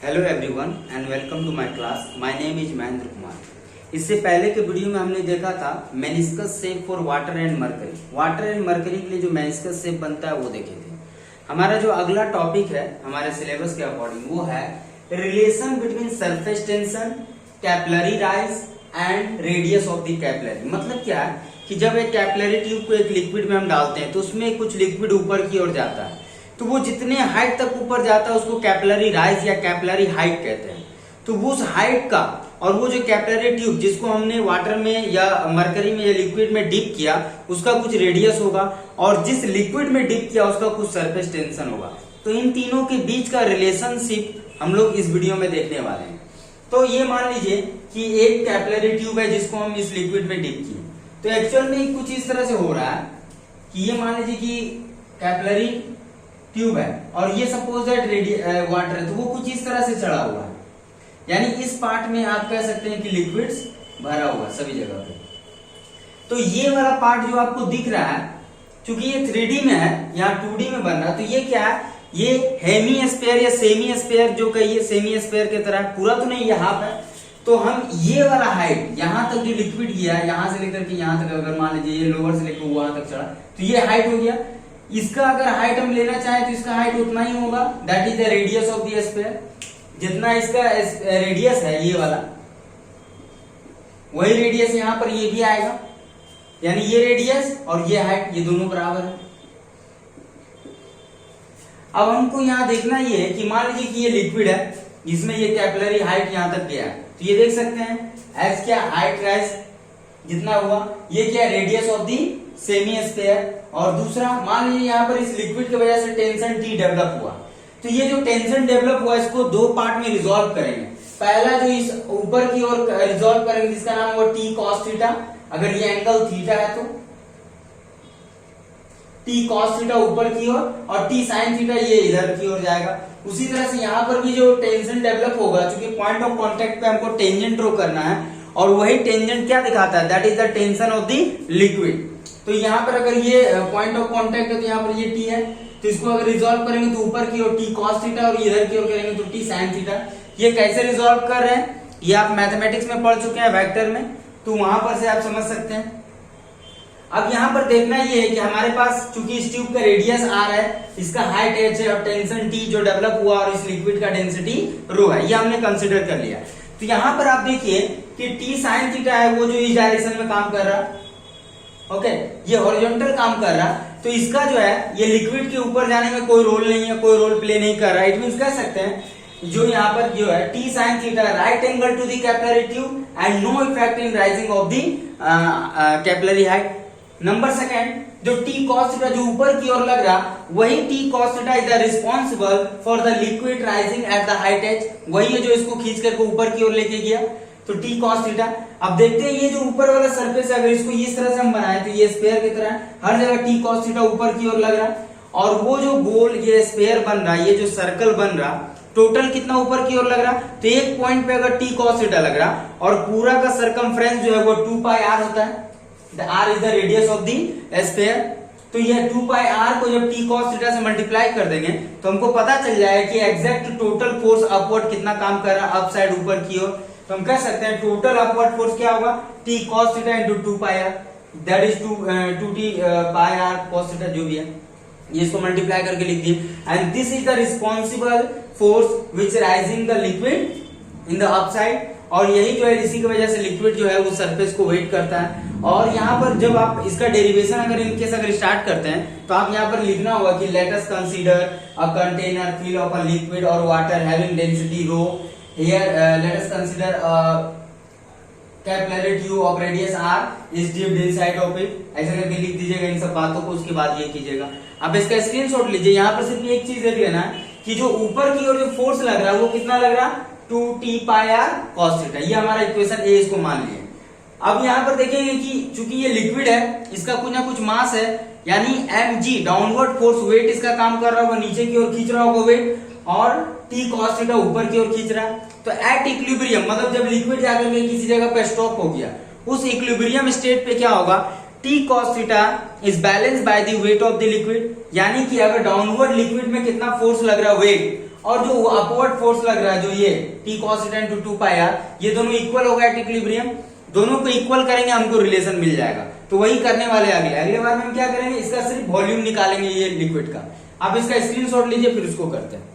Hello everyone and welcome to my class. My name is Mahendra Kumar. इससे पहले के video में हमने देखा था meniscus shape for water and mercury. Water and mercury के लिए जो मेनिस्कस शेप बनता है वो देखे थे। हमारा जो अगला टॉपिक है हमारे सिलेबस के अकॉर्डिंग वो है relation between surface tension, capillary rise and radius of the capillary. मतलब क्या है कि जब एक कैपिलरी ट्यूब को एक लिक्विड में हम डालते हैं तो उसमें कुछ लिक्विड ऊपर की ओर जाता है, तो वो जितने हाइट तक ऊपर जाता है उसको कैपिलरी राइज या कैपिलरी हाइट कहते हैं। तो वो उस हाइट का और वो जो कैपिलरी ट्यूब जिसको हमने वाटर में या मरकरी में या लिक्विड में डिप किया उसका कुछ रेडियस होगा और जिस लिक्विड में डिप किया उसका कुछ सरफेस टेंशन होगा। तो इन तीनों के बीच का रिलेशनशिप हम लोग इस वीडियो में देखने वाले हैं। तो ये मान लीजिए कि एक कैपिलरी ट्यूब है जिसको हम इस लिक्विड में डिप किए, तो एक्चुअल में कुछ इस तरह से हो रहा है कि ये मान लीजिए कि कैपिलरी ट्यूब है और ये सपोज दैट वाटर है, तो वो कुछ इस तरह से चढ़ा हुआ है। यानी इस पार्ट में आप कह सकते हैं कि लिक्विड्स भरा हुआ है सभी जगह पे। तो ये वाला पार्ट जो आपको दिख रहा है, क्योंकि ये 3D में है, यहाँ 2D में बन रहा है, तो ये क्या है, ये हेमी स्फीयर या सेमी स्फीयर जो कहिए सेमी स्फीयर की तरह, पूरा तो नहीं, ये हाफ है। तो हम ये वाला हाइट यहाँ तक जो लिक्विड गया है, यहाँ से लेकर के यहाँ तक, अगर मान लीजिए ये लोअर से लेकर वहां तक चढ़ा, तो ये हाइट हो गया। इसका अगर हाइट हम लेना चाहें तो इसका हाइट उतना ही होगा, that is the radius of the sphere. जितना इसका रेडियस है ये वाला, वही रेडियस यहाँ पर ये भी आएगा। यानी ये रेडियस और ये हाइट ये दोनों बराबर है। अब हमको यहाँ देखना ये है कि मान लीजिए कि ये लिक्विड है जिसमें ये कैपिलरी हाइट यहाँ तक गया है, तो ये देख सकते हैं एच क्या हाइट राइज जितना हुआ, ये क्या radius of the semi sphere. और दूसरा मान लीजिए यहाँ पर इस लिक्विड की वजह से टेंशन टी डेवलप हुआ, तो ये जो टेंशन डेवलप हुआ इसको दो पार्ट में रिजॉल्व करेंगे। पहला जो इस ऊपर की ओर रिजॉल्व करेंगे जिसका नाम होगा टी कॉस थीटा, अगर ये एंगल थीटा है तो टी कॉस थीटा ऊपर की ओर और टी साइन थीटा ये इधर की ओर जाएगा। उसी तरह से यहाँ पर भी जो टेंशन डेवलप होगा, क्योंकि पॉइंट ऑफ कांटेक्ट पे हमको टेंजेंट ड्रॉ करना है और वही टेंजेंट क्या दिखाता है, that is the tension of the liquid. तो यहाँ पर अगर ये पॉइंट ऑफ कांटेक्ट है तो यहाँ पर ये टी है, तो इसको अगर रिजॉल्व करेंगे तो ऊपर की ओर टी कॉस थीटा और इधर की ओर करेंगे तो टी साइन थीटा। ये कैसे रिजॉल्व कर रहे हैं ये आप मैथमेटिक्स में पढ़ चुके हैं वेक्टर में, तो वहां पर से आप समझ सकते हैं। अब यहाँ पर देखना ये है कि हमारे पास चूंकि इस ट्यूब का रेडियस आर है, इसका हाइट एच है और टेंशन टी जो डेवलप हुआ और इस लिक्विड का डेंसिटी रो है, ये हमने कंसिडर कर लिया। तो यहाँ पर आप देखिए कि टी साइन थीटा है वो जो इस डायरेक्शन में काम कर रहा है, ओके, ये हॉरिजॉन्टल काम कर रहा, तो इसका जो है ये लिक्विड के ऊपर जाने में कोई रोल नहीं है, कोई रोल प्ले नहीं कर रहा है। इट मींस कह सकते हैं जो यहाँ पर जो है T sine theta right angle to the capillary tube and no effect in rising of the capillary height. Number second, जो टी कॉस थीटा जो ऊपर की ओर लग रहा, वही T cos theta is the responsible for the liquid rising at the height H, वही है जो इसको खींच करके ऊपर की ओर लेके गया, तो टी कॉस थीटा। अब देखते हैं ये जो ऊपर वाला सरफेस है, अगर इसको इस तरह से हम बनाए तो ये स्फीयर की तरह हर जगह टी कॉस थीटा ऊपर की ओर लग रहा है, और वो जो गोल ये स्फीयर बन रहा है, ये जो सर्कल बन रहा, टोटल कितना ऊपर की ओर लग रहा, तो एक पॉइंट पे अगर टी कॉस थीटा लग रहा और पूरा का सरकमफ्रेंस जो है वो 2 पाई आर होता है, R is the radius of the sphere. तो यह 2 पाई आर को जब टी कॉस थीटा से मल्टीप्लाई कर देंगे तो हमको पता चल जाएगा कि एग्जैक्ट टोटल फोर्स अपवर्ड कितना काम कर रहा है, अप साइड ऊपर की ओर। तो हम कह सकते हैं टोटल अपवर्ड फोर्स क्या होगा, T cos theta into 2 pi R, that is 2 T pi R cos theta जो भी है, ये इसको मल्टीप्लाई करके लिख दिए। And this is the responsible force which rising the liquid in the upside, और यही जो है इसी की वजह से लिक्विड जो है वो सरफेस को वेट करता है। और यहाँ पर जब आप इसका डेरिवेशन अगर इनकेस अगर स्टार्ट करते हैं तो आप यहाँ पर लिखना होगा कि let us consider a container fill of a liquid और water having density rho, here let us consider a capillary tube of radius r is dipped inside of it, ऐसे करके लिख दीजिएगा इन सब बातों को, उसके बाद ये कीजिएगा। अब इसका स्क्रीनशॉट लीजिए। यहाँ पर सिर्फ एक चीज देख लेना है कि जो ऊपर की ओर जो फोर्स लग रहा है वो कितना लग रहा, 2 T pi R cos theta, ये हमारा इक्वेशन ए, इसको मान लिए। अब यहाँ पर देखेंगे कि चूंकि ये लिक्विड है इसका कुछ ना कुछ मास है, यानी mg डाउनवर्ड फोर्स वेट इसका काम कर रहा होगा, नीचे की ओर खींच रहा होगा वेट, और टी कॉस थीटा ऊपर की ओर खींच रहा है। तो एट इक्विलिब्रियम मतलब जब लिक्विड जाकर के किसी जगह पे स्टॉप हो गया, उस इक्विलिब्रियम स्टेट पे क्या होगा, T cos theta is balance by the weight of the liquid, यानी कि अगर डाउनवर्ड लिक्विड में कितना फोर्स लग रहा है वेट, और जो अपवर्ड फोर्स लग रहा है जो ये T cos theta into 2 pi R, ये दोनों इक्वल हो गया एट इक्विलिब्रियम, दोनों को इक्वल करेंगे हमको रिलेशन मिल जाएगा। तो वही करने वाले अगले बार में हम क्या करेंगे, इसका सिर्फ वॉल्यूम निकालेंगे ये लिक्विड का। आप इसका स्क्रीनशॉट लीजिए फिर उसको करते हैं।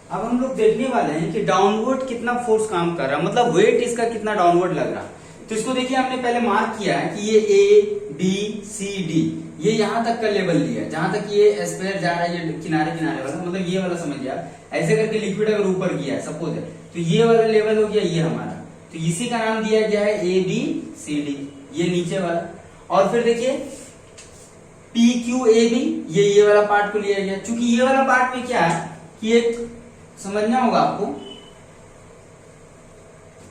अब हम लोग देखने वाले हैं कि डाउनवर्ड कितना फोर्स काम कर रहा है, मतलब वेट इसका कितना डाउनवर्ड लग रहा है। तो इसको देखिए हमने पहले मार्क किया है कि ये A B C D ये यहां तक का लेवल लिया है, जहां तक ये स्पेयर जा रहा है, ये किनारे किनारे वाला, मतलब ये वाला समझिए आप, ऐसे करके लिक्विड अगर ऊपर गया है सपोज है, तो ये वाला लेवल हो गया ये हमारा, तो इसी का नाम दिया गया है A B C D, ये नीचे वाला। और फिर देखिए P Q A B ये वाला पार्ट को लिया गया, चूंकि ये वाला पार्ट में क्या है कि एक समझना होगा आपको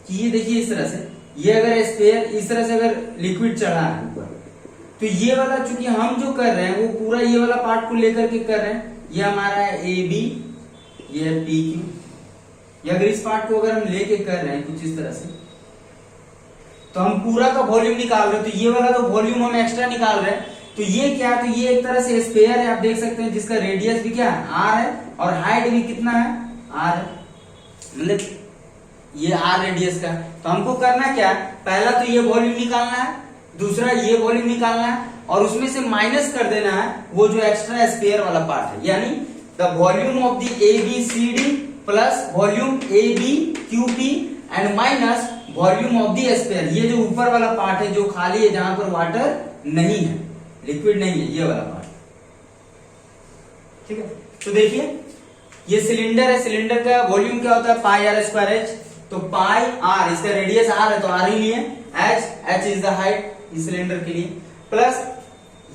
कि ये देखिए इस तरह से, ये अगर स्पेयर इस तरह से अगर लिक्विड चढ़ा है ऊपर, तो ये वाला चूंकि हम जो कर रहे हैं वो पूरा ये वाला पार्ट को लेकर के कर रहे हैं, ये हमारा है ए बी, ये है पी क्यू, या अगर इस पार्ट को अगर हम लेके कर रहे हैं कुछ इस तरह से, तो हम पूरा का वॉल्यूम निकाल रहे हैं, तो ये वाला तो वॉल्यूम हम एक्स्ट्रा निकाल रहे हैं। तो ये क्या है, तो ये एक तरह से स्पेयर है, आप देख सकते हैं, जिसका रेडियस भी क्या है आर है और हाइट भी कितना है आर है, मतलब ये आर रेडियस का। तो हमको करना क्या है, पहला तो ये वॉल्यूम निकालना है, दूसरा ये वॉल्यूम निकालना है, और उसमें से माइनस कर देना है वो जो एक्स्ट्रा स्पेयर वाला पार्ट है, यानी the volume of the A B C D plus volume A B Q P and minus volume of the sphere, ये जो ऊपर वाला पार्ट है जो खाली है, जहां पर वाटर नहीं है, लिक्विड नहीं है, ये वाला पार्ट। ठीक है, तो देखिए ये सिलेंडर है, सिलेंडर का वॉल्यूम क्या होता है पाई आर स्क्वायर एच, तो पाई आर, इसका रेडियस आर है तो आर ही लिए, एच इज द हाइट इस सिलेंडर के लिए, प्लस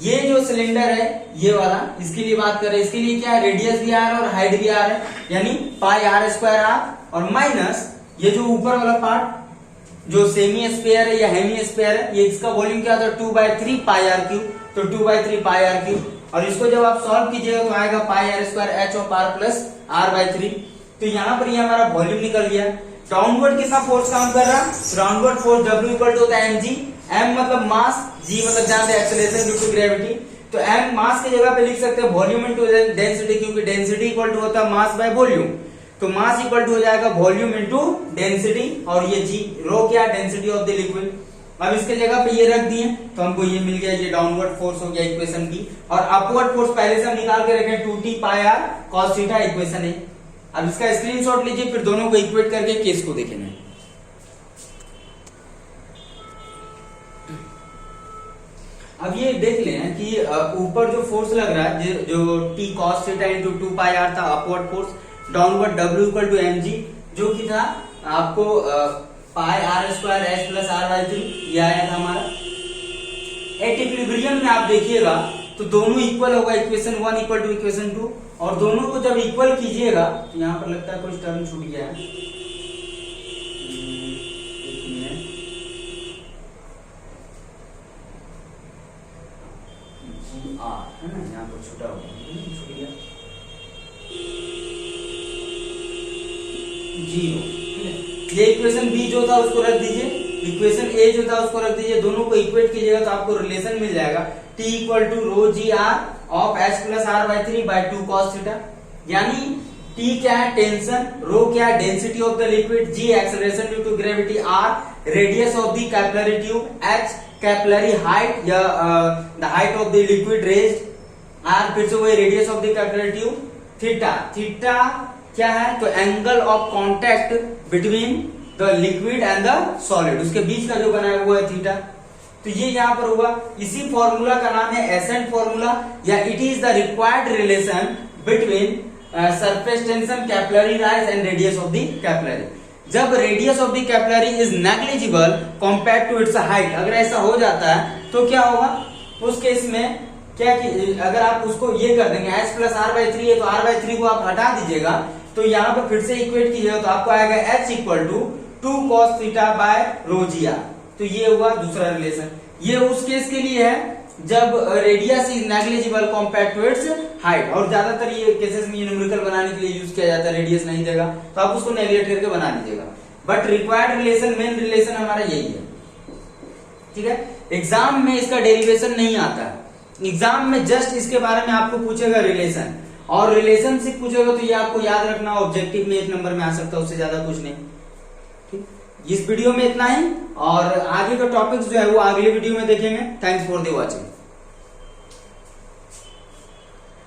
ये जो सिलेंडर है ये वाला, इसके लिए बात कर रहे हैं, इसके लिए क्या है रेडियस भी आर और हाइट भी आर है, यानी पाई आर स्क्वायर आर, और माइनस ये जो ऊपर वाला पार्ट जो सेमी स्पेयर है या हेमी स्पेयर है, ये इसका वॉल्यूम क्या होता है 2/3 पाई आर क्यूब, तो 2/3 पाई आर क्यूब, और इसको जब आप सॉल्व कीजिएगा तो आएगा pi r square h of r plus r/3। तो यहाँ पर ये हमारा वॉल्यूम निकल गया। डाउनवर्ड कितना फोर्स काम कर रहा है, downward force W equal to होता है mg, m मतलब मास, g मतलब जानते हैं एक्सेलरेशन ड्यू टू ग्रेविटी, तो m मास की जगह पे लिख सकते हैं वॉल्यूम इनटू डेंसिटी, क्योंकि डेंसिटी इक्वल टू होता है मास बाय वॉल्यूम, तो मास इक्वल टू हो जाएगा वॉल्यूम इनटू डेंसिटी, और ये g रो क्या डेंसिटी ऑफ द लिक्विड। अब इसके जगह पे ये रख दिए तो हमको ये मिल गया, ये डाउनवर्ड फोर्स हो गया इक्वेशन की, और अपवर्ड फोर्स पहले से हम निकाल के रखे 2t पाई r cos थीटा इक्वेशन है। अब इसका स्क्रीनशॉट लीजिए फिर दोनों को इक्वेट करके केस को देखेंगे। अब ये देख लें कि ऊपर जो फोर्स लग रहा है जो t cos theta into 2 pi r था upward force, downward W equal to mg जो कि था आपको pi r square h plus r/3, ये आया था हमारा। एट इक्विलिब्रियम में आप देखिएगा तो दोनों इक्वल होगा, इक्वेशन 1 इक्वल टू इक्वेशन 2, और दोनों को जब इक्वल कीजिएगा तो यहाँ पर लगता है कुछ टर्म छूट गया है, है ना, यहाँ पर छूटा हुआ छूट गया 0। ये इक्वेशन बी जो था उसको रख दीजिए, इक्वेशन ए जो था उसको रख दीजिए, दोनों को इक्वेट कीजिएगा तो आपको रिलेशन मिल जाएगा T equal to rho ji r of h plus r/3 by 2 cos theta, यानी T क्या है टेंशन, रो क्या है density of the liquid, G acceleration due to gravity, R radius of the capillary tube, H capillary height या the height of the liquid raised, R फिर से वही radius of the capillary tube, theta क्या है तो angle of contact between the liquid and the solid, उसके बीच का जो बनाया हुआ है थीटा। तो ये यहाँ पर हुआ, इसी फॉर्मूला का नाम है एसेंट फॉर्मूला, या it is the required relation between surface tension, capillary rise and radius of the capillary. जब radius of the capillary is negligible compared to its height, अगर ऐसा हो जाता है तो क्या होगा उस केस में, क्या कि अगर आप उसको ये कर देंगे h प्लस r/3 है तो r/3 को आप हटा दीजिएगा, तो यहाँ पर फिर से इक्वेट कीजिएगा तो आपको आएगा h equal to 2 cos theta by rho ji R. तो ये हुआ दूसरा रिलेशन। ये उस केस के लिए है जब radius is negligible compared to its height, और ज्यादातर ये केसेस में ये न्यूमेरिकल बनाने के लिए यूज किया जाता है, रेडियस नहीं देगा तो आप उसको नेग्लेक्ट करके बना लीजिएगा, but required relation main relation हमारा यही है। ठीक है, एग्जाम में इसका डेरिवेशन नहीं आता है, एग्जाम में जस्ट इसके बारे में आपको पूछेगा रिलेशन, और रिलेशनशिप पूछेगा तो ये आपको याद रखना, ऑब्जेक्टिव में 1 नंबर में आ सकता है, उससे ज्यादा कुछ नहीं। ठीक, इस वीडियो में इतना ही, और आगे का टॉपिक्स जो है वो अगले वीडियो में देखेंगे। Thanks for the watching.